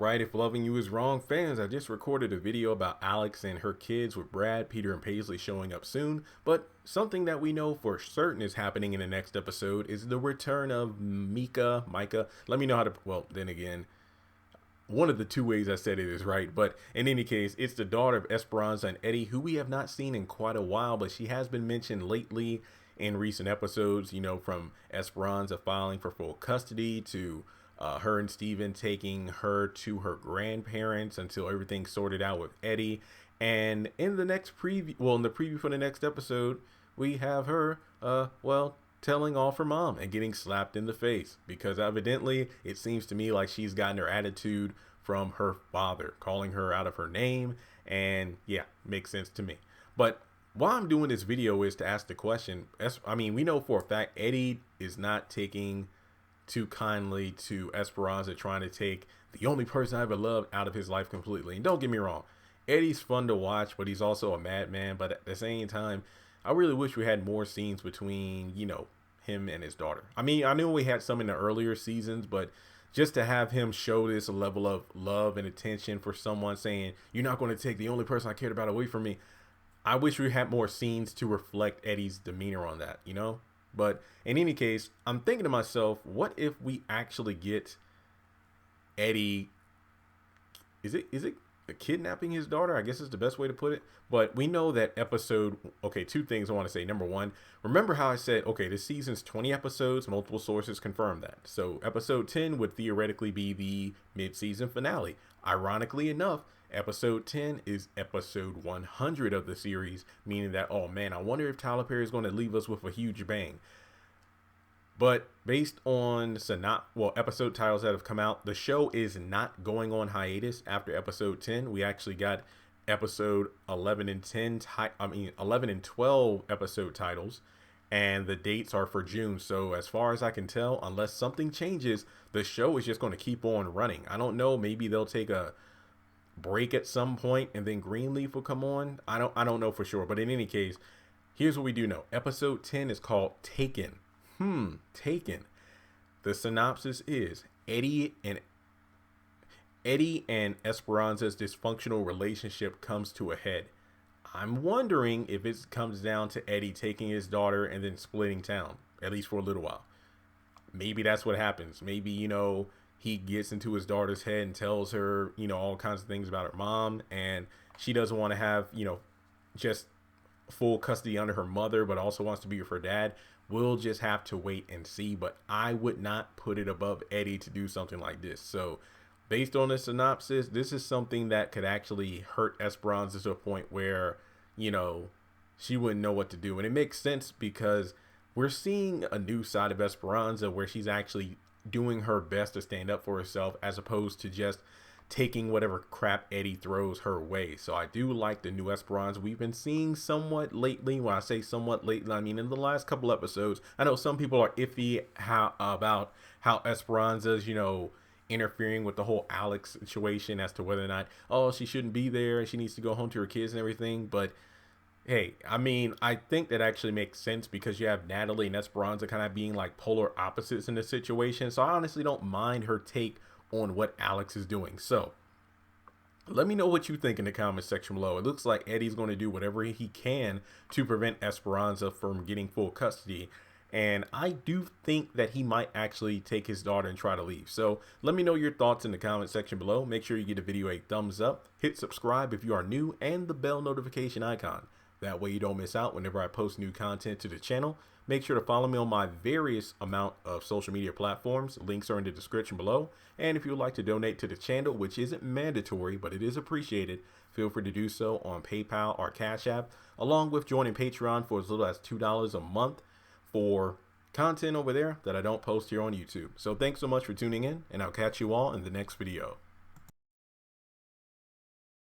Alright, if loving you is wrong, fans, I just recorded a video about Alex and her kids with Brad, Peter, and Paisley showing up soon, but something that we know for certain is happening in the next episode is the return of Micah. Let me know how to, well, then again, one of the two ways I said it is right, but in any case, it's the daughter of Esperanza and Eddie, who we have not seen in quite a while, but she has been mentioned lately in recent episodes, you know, from Esperanza filing for full custody to her and Steven taking her to her grandparents until everything's sorted out with Eddie. And in the next preview, well, in the preview for the next episode, we have her, telling off her mom and getting slapped in the face because evidently it seems to me like she's gotten her attitude from her father, calling her out of her name. And yeah, makes sense to me. But why I'm doing this video is to ask the question. We know for a fact Eddie is not taking too kindly to Esperanza trying to take the only person I ever loved out of his life completely. And don't get me wrong, Eddie's fun to watch, but he's also a madman. But at the same time, I really wish we had more scenes between, you know, him and his daughter. I mean, I knew we had some in the earlier seasons, but just to have him show this level of love and attention for someone saying, you're not going to take the only person I cared about away from me. I wish we had more scenes to reflect Eddie's demeanor on that, you know? But in any case, I'm thinking to myself, what if we actually get Eddie, is it kidnapping his daughter? I guess is the best way to put it. But we know that two things I want to say. Number one, remember how I said, okay, this season's 20 episodes, multiple sources confirm that. So episode 10 would theoretically be the mid-season finale. Ironically enough, episode 10 is episode 100 of the series, meaning that, oh man, I wonder if Tyler Perry is going to leave us with a huge bang. But based on episode titles that have come out, the show is not going on hiatus after episode 10. We actually got episode 11 and 12 episode titles, and the dates are for June. So as far as I can tell, unless something changes, the show is just going to keep on running. I don't know, maybe they'll take a break at some point and then Greenleaf will come on. I don't know for sure, but in any case, here's what we do know. Episode 10 is called Taken. Taken. The synopsis is Eddie and Esperanza's dysfunctional relationship comes to a head. I'm wondering if it comes down to Eddie taking his daughter and then splitting town, at least for a little while. Maybe that's what happens. Maybe, you know, he gets into his daughter's head and tells her, you know, all kinds of things about her mom, and she doesn't want to have, you know, just full custody under her mother, but also wants to be with her dad. We'll just have to wait and see, but I would not put it above Eddie to do something like this. So based on the synopsis, this is something that could actually hurt Esperanza to a point where, you know, she wouldn't know what to do. And it makes sense because we're seeing a new side of Esperanza where she's actually doing her best to stand up for herself as opposed to just taking whatever crap Eddie throws her way. So I do like the new Esperanza we've been seeing somewhat lately. When I say somewhat lately, I mean in the last couple episodes. I know some people are iffy about how Esperanza's, you know, interfering with the whole Alex situation as to whether or not, oh, she shouldn't be there and she needs to go home to her kids and everything. But hey, I mean, I think that actually makes sense because you have Natalie and Esperanza kind of being like polar opposites in this situation. So I honestly don't mind her take on what Alex is doing. So let me know what you think in the comment section below. It looks like Eddie's going to do whatever he can to prevent Esperanza from getting full custody. And I do think that he might actually take his daughter and try to leave. So let me know your thoughts in the comment section below. Make sure you give the video a thumbs up, hit subscribe if you are new, and the bell notification icon. That way you don't miss out whenever I post new content to the channel. Make sure to follow me on my various amount of social media platforms. Links are in the description below. And if you would like to donate to the channel, which isn't mandatory, but it is appreciated, feel free to do so on PayPal or Cash App, along with joining Patreon for as little as $2 a month for content over there that I don't post here on YouTube. So thanks so much for tuning in, and I'll catch you all in the next video.